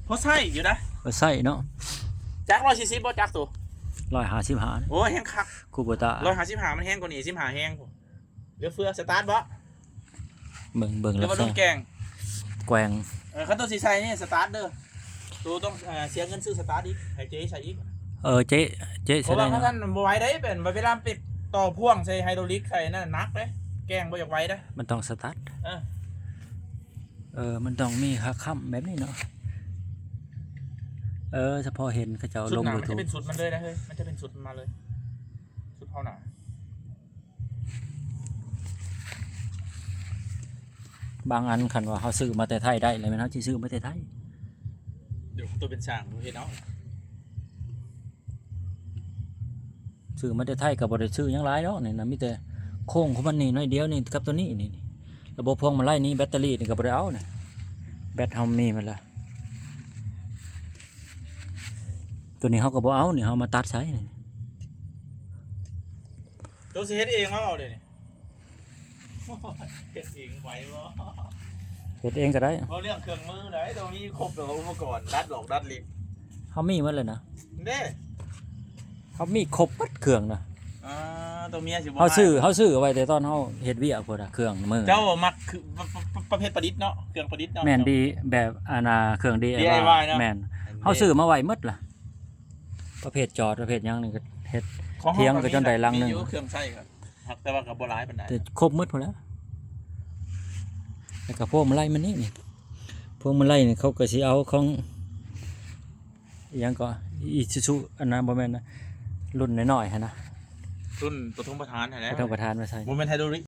เพราะใช่อยู่นะ ก็ใส่เนาะ จัก140บ่จักตัว 155 โอ้ยแห้งคัก คูโบตา 155มันแห้งกว่านี้15แห้งผมเหลือเฟือสตาร์ทบ่ เบิ่ง หรื แล้ อ ว ว่า ใส่ ต้องแกง แกว่ง เขาต้องสิใส่นี่สตาร์ทเด้อตัวต้องเสียเงินซื้อสตาร์ทอีกให้เจ๊ใส่อีก เจ๊ เพ ใส่ ราะ ได้ ว่า เนาะ ท่านบ่ไหวได้เป็นเวลาปิดต่อพ่วงใส่ไฮดรอลิกใส่นั่นหนักเด้แกงบ่อยากไหวเด้ มันต้องสตาร์ท มันต้องมีค่าค้ำแบบนี้เนาะเฉพาะเห็นเขาเจ้า สุด ลง หนา ยู มัน ทู จะ บ เป็นสุดมันเลยนะเฮ้ยมันจะเป็นสุดมาเลยสุดเท่าหนา บางอันคันว่าเขาซื้อมาแต่ไทยได้เลยแม่นเฮาสิซื้อมาแต่ไทย เดี๋ยวตัวเป็นช่างดูเห็นเอา ซื้อมาแต่ไทยก็บ่ได้ซื้อหยังหลายดอกนี่นะมีแต่โค้งของมันนี่น้อยเดียวนี่กับตัวนี้นี่ระบบพวงมาลัยนี่แบตเตอรี่นี่ก็บ่ได้เอานี่แบตเฮามีมันละตัวนี้เฮาก็บ่เอานี่เฮามาตัดใช้นี่ ตัวสิเฮ็ดเองเอาเดี๋ยวนี้เฮ็ดเองไหวบ่ เฮ็ดเองก็ได้ เพราะเรื่องเครื่องมือไหนตรงนี้ครบแล้วอุปกรณ์ดัดหลอกดัดลิฟต์ เฮามีหมดเลยนะ เด้ เฮามีครบหมดเครื่องนะ ตัวเมียสิบ่ เฮาซื้อเอาไว้แต่ตอนเฮาเฮ็ดเวียกพุ่นน่ะเครื่องมือ เจ้ามักคือประเภทประดิษฐ์เนาะเครื่องประดิษฐ์เนาะ แม่นดีแบบเครื่อง DIY เนาะ แม่นเฮาซื้อมาไว้หมดล่ะประเภทจอดประเภทหยังนี่ก็เฮ็ด ของ เถียงกับจนได้ลังหนึ่ง มีอยู่เครื่องใช้ครับแต่ว่ากับบ่หลายปานใด แต่ครบหมดพุ่นแล้วแล้วก็พวกมันไล่มันนี่พวกมันไล่นี่เขาก็สิเอาของอิหยังก็อีซูซูอันนั้นบ่แม่นนะรุ่นน้อยๆหั่นนะ รุ่นปฐมประธานแท้ ไม่ต้องประทานมาใส่ บ่แม่นไฮดรอลิก